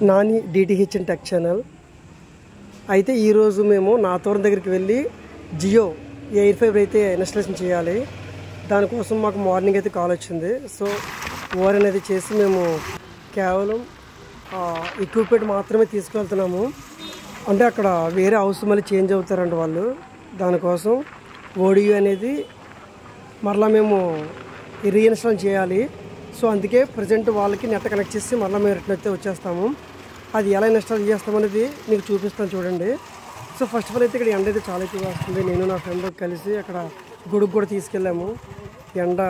Nani DTH and tech channel. అయితే ఈరోజు మేము నాతోరం దగ్గరికి వెళ్ళి జియో ఎయిర్ ఫైబర్ అయితే ఇన్స్టాలేషన్ చేయాలి. దానికోసం మాకు మార్నింగ్ అయితే కాల్ వచ్చింది. సో ఓర్ అనేది చేసి మేము కేవలం ఎక్విప్మెంట్ మాత్రమే తీసుకెళ్తున్నాము. అంటే అక్కడ వేరే హౌస్ మళ్ళీ చేంజ్ అవుతారంట వాళ్ళు. దానికోసం ఓడియో అనేది మరలా మేము రీఇన్స్టాల్ చేయాలి. సో అందుకే ప్రజెంట్ వాళ్ళకి నెట్ కనెక్ట్ చేసి మరలా మేము రిటర్న్ అయితే వచ్చేస్తాము. అది ఎలా ఇన్స్టాల్ చేస్తామనేది మీకు చూపిస్తాను చూడండి. సో ఫస్ట్ ఆఫ్ ఆల్ అయితే ఇక్కడ ఎండ అయితే చాలా ఎక్కువగా వస్తుంది. నేను నా ఫ్రెండ్ కలిసి అక్కడ గొడుగు కూడా తీసుకెళ్ళాము. ఎండ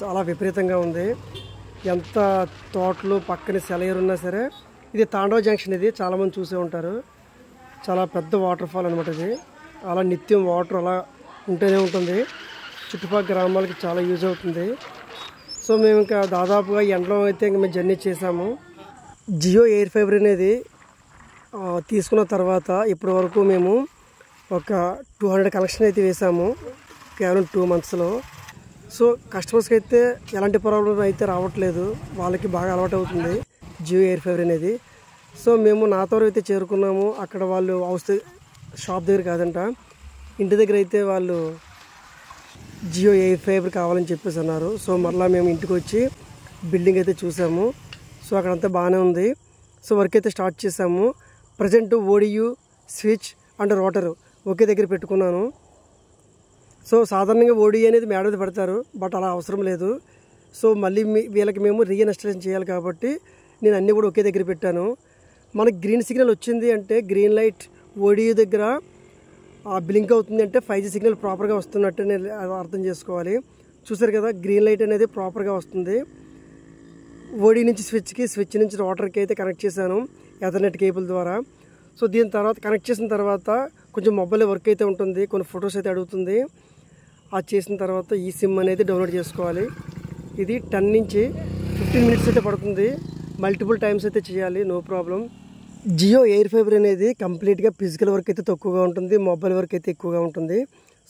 చాలా విపరీతంగా ఉంది. ఎంత తోటలు పక్కన సెలయేరు ఉన్నా సరే. ఇది తాండవ జంక్షన్, ఇది చాలామంది చూసే ఉంటారు. చాలా పెద్ద వాటర్ ఫాల్ అనమాట ఇది. అలా నిత్యం వాటర్ అలా ఉంటూనే ఉంటుంది. చుట్టుపక్కల గ్రామాలకి చాలా యూజ్ అవుతుంది. సో మేము ఇంకా దాదాపుగా ఎండలో అయితే ఇంకా మేము జర్నీ చేసాము. జియో ఎయిర్ ఫైబర్ అనేది తీసుకున్న తర్వాత ఇప్పటి వరకు మేము ఒక 200 కనెక్షన్ అయితే వేసాము కేవలం 2 monthsలో. సో కస్టమర్స్కి అయితే ఎలాంటి ప్రాబ్లం అయితే రావట్లేదు. వాళ్ళకి బాగా అలవాటు అవుతుంది జియో ఎయిర్ ఫైబర్ అనేది. సో మేము నాతోరు అయితే చేరుకున్నాము. అక్కడ వాళ్ళు హౌస్ షాప్ దగ్గర కాదంట, ఇంటి దగ్గర అయితే వాళ్ళు జియో ఎయిర్ ఫైబర్ కావాలని చెప్పేసి అన్నారు. సో మరలా మేము ఇంటికి వచ్చి బిల్డింగ్ అయితే చూసాము. సో అక్కడంతా బాగానే ఉంది. సో వర్క్ అయితే స్టార్ట్ చేసాము. ప్రజెంట్ ఓడియు, స్విచ్ అండ్ రోటర్ ఒకే దగ్గర పెట్టుకున్నాను. సో సాధారణంగా ఓడియు అనేది మేడ మీద పెడతారు, బట్ అలా అవసరం లేదు. సో మళ్ళీ వీళ్ళకి మేము రీఇన్స్టాలేషన్ చేయాలి కాబట్టి నేను అన్నీ కూడా ఒకే దగ్గర పెట్టాను. మనకి గ్రీన్ సిగ్నల్ వచ్చింది అంటే, గ్రీన్ లైట్ ఓడియు దగ్గర బ్లింక్ అవుతుంది అంటే 5G సిగ్నల్ ప్రాపర్గా వస్తున్నట్టు అర్థం చేసుకోవాలి. చూసారు కదా, గ్రీన్ లైట్ అనేది ప్రాపర్గా వస్తుంది. ఓడి నుంచి స్విచ్కి, స్విచ్ నుంచి రోటర్కి అయితే కనెక్ట్ చేశాను ఎథర్నెట్ కేబుల్ ద్వారా. సో దీని తర్వాత కనెక్ట్ చేసిన తర్వాత కొంచెం మొబైల్ వర్క్ అయితే ఉంటుంది, కొన్ని ఫొటోస్ అయితే అడుగుతుంది. అది చేసిన తర్వాత ఈ సిమ్ అనేది డౌన్లోడ్ చేసుకోవాలి. ఇది 10 నుంచి 15 minutes అయితే పడుతుంది. మల్టిపుల్ టైమ్స్ అయితే చేయాలి, no problem. Jio air fiber అనేది కంప్లీట్గా ఫిజికల్ వర్క్ అయితే తక్కువగా ఉంటుంది, మొబైల్ వర్క్ అయితే ఎక్కువగా ఉంటుంది.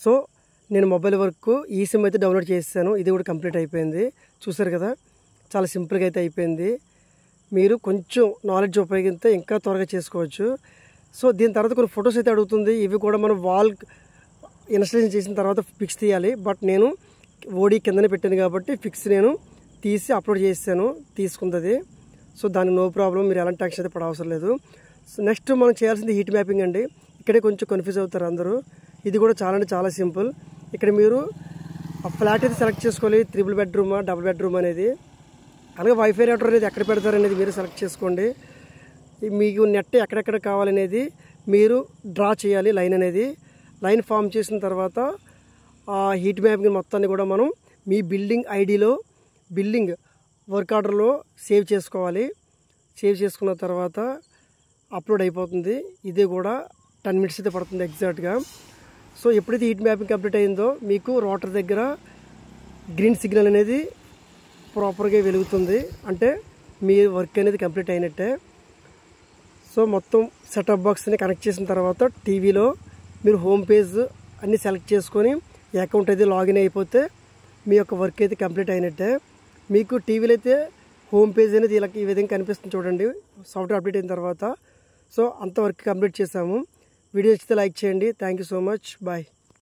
సో నేను మొబైల్ వర్క్ ఈ సిమ్ అయితే డౌన్లోడ్ చేసాను. ఇది కూడా కంప్లీట్ అయిపోయింది. చూసారు కదా, చాలా సింపుల్గా అయితే అయిపోయింది. మీరు కొంచెం నాలెడ్జ్ ఉపయోగిస్తే ఇంకా త్వరగా చేసుకోవచ్చు. సో దీని తర్వాత కొన్ని ఫొటోస్ అయితే అడుగుతుంది. ఇవి కూడా మనం వాల్ ఇన్స్టాలేషన్ చేసిన తర్వాత పిక్స్ తీయాలి. బట్ నేను ఓడి కిందనే పెట్టాను కాబట్టి పిక్స్ నేను తీసి అప్లోడ్ చేసాను, తీసుకుంటుంది. సో దానికి నో ప్రాబ్లం, మీరు ఎలాంటి టెన్షన్ అయితే పడవసరం లేదు. సో నెక్స్ట్ మనం చేయాల్సింది హీట్ మ్యాపింగ్ అండి. ఇక్కడే కొంచెం కన్ఫ్యూజ్ అవుతారు అందరూ. ఇది కూడా చాలా అంటే చాలా సింపుల్. ఇక్కడ మీరు ఆ ఫ్లాట్ అయితే సెలెక్ట్ చేసుకోవాలి, 3 bedroom, 2 bedroom అనేది. అలాగే వైఫై రౌటర్ అనేది ఎక్కడ పెడతారనేది మీరు సెలెక్ట్ చేసుకోండి. మీకు నెట్ ఎక్కడెక్కడ కావాలనేది మీరు డ్రా చేయాలి. లైన్ అనేది లైన్ ఫామ్ చేసిన తర్వాత ఆ హీట్ మ్యాపింగ్ మొత్తాన్ని కూడా మనం మీ బిల్డింగ్ ఐడిలో, బిల్డింగ్ వర్క్ ఆర్డర్లో సేవ్ చేసుకోవాలి. సేవ్ చేసుకున్న తర్వాత అప్లోడ్ అయిపోతుంది. ఇది కూడా 10 minutes అయితే పడుతుంది ఎగ్జాక్ట్గా. సో ఎప్పుడైతే హీట్ మ్యాపింగ్ కంప్లీట్ అయిందో మీకు రోటర్ దగ్గర గ్రీన్ సిగ్నల్ అనేది ప్రాపర్గా వెలుగుతుంది, అంటే మీ వర్క్ అనేది కంప్లీట్ అయినట్టే. సో మొత్తం సెటప్ బాక్స్ని కనెక్ట్ చేసిన తర్వాత టీవీలో మీరు హోమ్ పేజ్ అన్నీ సెలెక్ట్ చేసుకొని అకౌంట్ అయితే లాగిన్ అయిపోతే మీ యొక్క వర్క్ అయితే కంప్లీట్ అయినట్టే. మీకు టీవీలో అయితే హోమ్ పేజ్ అనేది ఇలా ఈ విధంగా కనిపిస్తుంది చూడండి, సాఫ్ట్వేర్ అప్డేట్ అయిన తర్వాత. సో అంత వర్క్ కంప్లీట్ చేసాము. వీడియో ఇస్తే లైక్ చేయండి. Thank you so much. Bye.